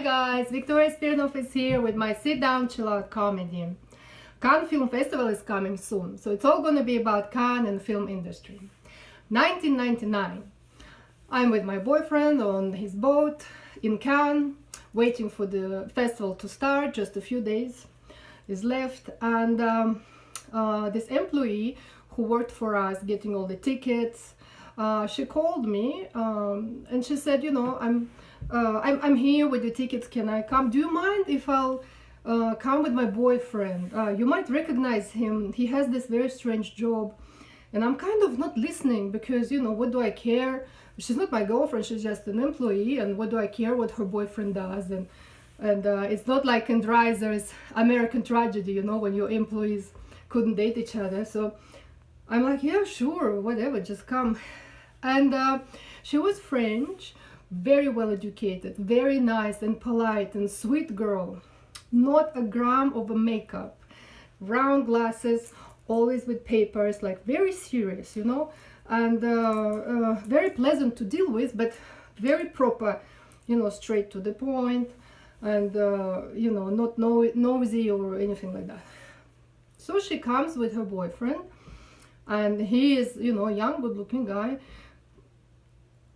guys, Victoria Spirinov is here with my sit down chill out comedy. Cannes Film Festival is coming soon, so it's all going to be about Cannes and film industry. 1999, I'm with my boyfriend on his boat in Cannes, waiting for the festival to start. Just a few days is left, and this employee who worked for us getting all the tickets, she called me and she said, you know, I'm here with the tickets, can I come? Do you mind if I'll come with my boyfriend? You might recognize him, he has this very strange job. And I'm kind of not listening because, you know, what do I care? She's not my girlfriend, she's just an employee, and what do I care what her boyfriend does? And it's not like in Dreiser's American Tragedy, you know, when your employees couldn't date each other. So I'm like, yeah, sure, whatever, just come. And she was French, very well educated, very nice and polite and sweet girl. Not a gram of a makeup, round glasses, always with papers, like very serious, you know, and very pleasant to deal with, but very proper, you know, straight to the point, and you know, not nosy or anything like that. So she comes with her boyfriend, and he is, you know, a young, good-looking guy,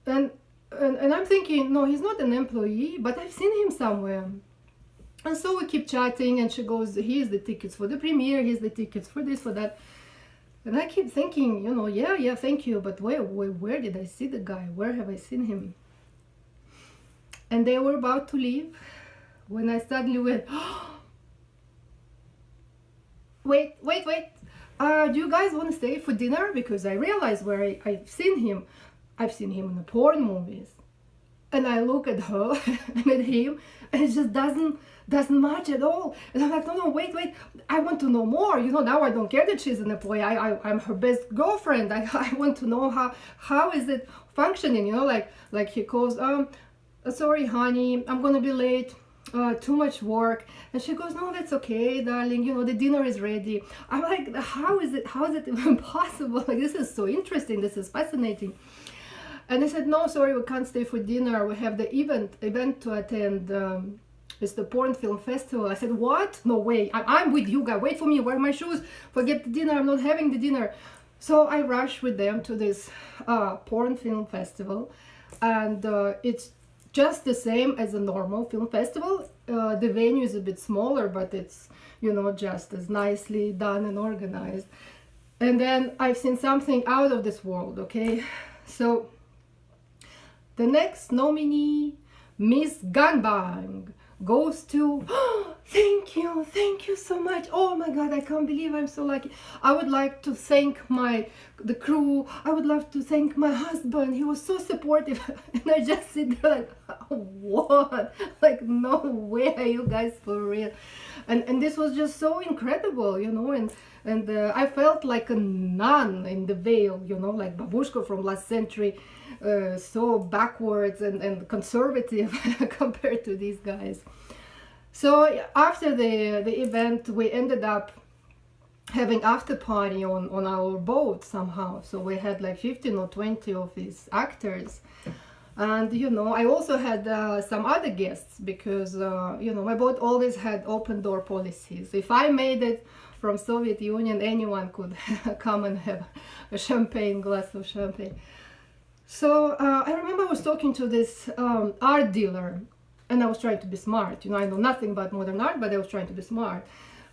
and I'm thinking, no, he's not an employee, but I've seen him somewhere. And so we keep chatting, and she goes, here's the tickets for the premiere, here's the tickets for this, for that. And I keep thinking, you know, yeah, thank you, but where did I see the guy? Where have I seen him? And they were about to leave when I suddenly went, oh, wait. Do you guys want to stay for dinner? Because I realized where I've seen him. I've seen him in the porn movies. And I look at her and at him, and it just doesn't match at all. And I'm like, no, wait, I want to know more. You know, now I don't care that she's an employee. I'm her best girlfriend. I want to know how is it functioning, you know, like he calls, sorry, honey, I'm gonna be late. Too much work. And she goes, no, that's okay, darling, you know, the dinner is ready. I'm like, how is it even possible? Like, this is so interesting, this is fascinating. And I said, no, sorry, we can't stay for dinner, we have the event to attend. It's the Porn Film Festival. I said, what? No way, I'm with you guys, wait for me, wear my shoes, forget the dinner, I'm not having the dinner. So I rushed with them to this Porn Film Festival, and it's just the same as a normal film festival. The venue is a bit smaller, but it's, you know, just as nicely done and organized. And then I've seen something out of this world, okay? So the next nominee, Miss Gangbang, goes to, oh, thank you so much. Oh my God, I can't believe I'm so lucky. I would like to thank the crew. I would love to thank my husband. He was so supportive. And I just sit there like, what? Like, no way, are you guys for real? And this was just so incredible, you know, and I felt like a nun in the veil, you know, like Babushka from last century, so backwards and conservative compared to these guys. So after the event, we ended up having after party on our boat somehow. So we had like 15 or 20 of these actors. And, you know, I also had some other guests because, you know, my boat always had open door policies. If I made it from Soviet Union, anyone could come and have a glass of champagne. So I remember I was talking to this art dealer, and I was trying to be smart. You know, I know nothing about modern art, but I was trying to be smart.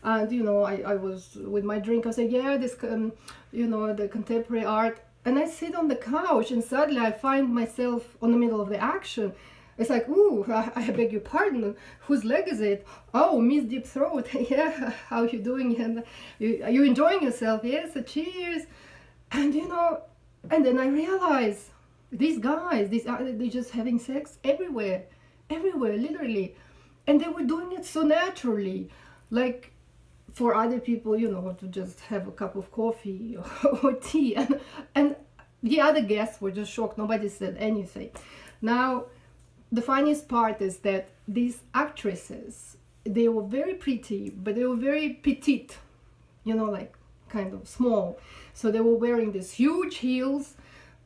And, you know, I was with my drink, I said, yeah, this, you know, the contemporary art. And I sit on the couch, and suddenly I find myself on the middle of the action. It's like, ooh, I beg your pardon, whose leg is it? Oh, Miss Deep Throat, yeah, how you doing? And are you enjoying yourself? Yes, cheers. And, you know, and then I realize, these guys, they're just having sex everywhere, literally. And they were doing it so naturally, like for other people, you know, to just have a cup of coffee or tea. And the other guests were just shocked, nobody said anything. Now, the funniest part is that these actresses, they were very pretty, but they were very petite, you know, like kind of small. So they were wearing these huge heels,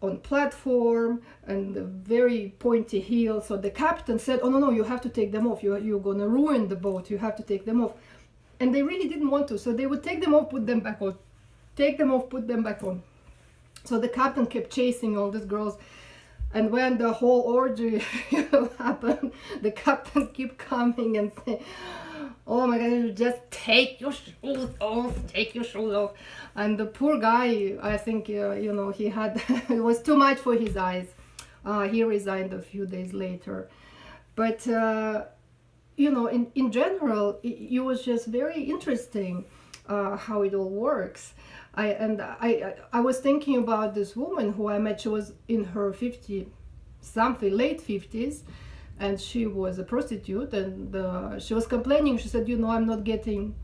on platform and the very pointy heel. So the captain said, oh no, you have to take them off, you're gonna ruin the boat, you have to take them off. And they really didn't want to, so they would take them off, put them back on, take them off, put them back on. So the captain kept chasing all these girls, and when the whole orgy happened, the captain kept coming and saying, oh my god, just take your shoes off, take your shoes off. And the poor guy, I think, you know, he had, it was too much for his eyes. He resigned a few days later. But, you know, in general, it was just very interesting how it all works. I was thinking about this woman who I met. She was in her 50-something, late 50s, and she was a prostitute, and she was complaining. She said, you know, I'm not getting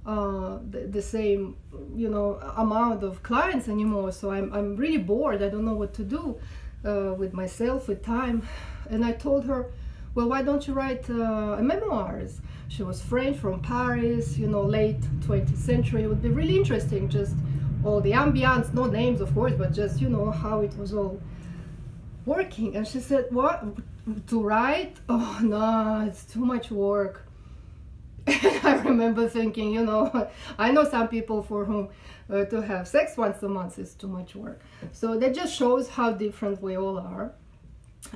the same, you know, amount of clients anymore, so I'm really bored. I don't know what to do with myself, with time. And I told her, well, why don't you write memoirs? She was French, from Paris, you know, late 20th century. It would be really interesting, just all the ambience, no names of course, but just, you know, how it was all working. And she said, what, to write? Oh no, it's too much work. I remember thinking, you know, I know some people for whom to have sex once a month is too much work. So that just shows how different we all are.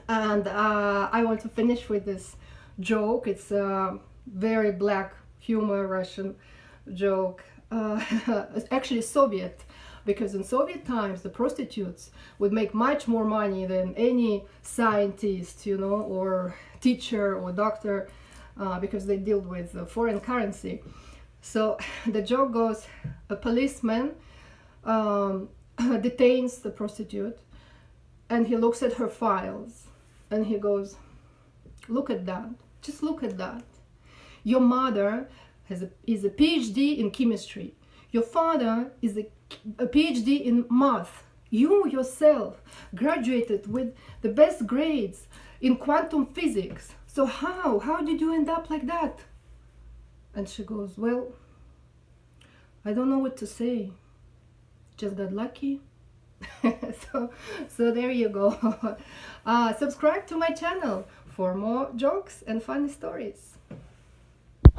And I want to finish with this joke. It's a very black humor Russian joke. It's actually Soviet, because in Soviet times the prostitutes would make much more money than any scientist, you know, or teacher or doctor, because they deal with foreign currency. So the joke goes, a policeman detains the prostitute, and he looks at her files, and he goes, look at that, just look at that. Your mother is a PhD in chemistry. Your father is a PhD in math. You yourself graduated with the best grades in quantum physics. So how did you end up like that? And she goes, well, I don't know what to say. Just got lucky. so there you go. Subscribe to my channel for more jokes and funny stories.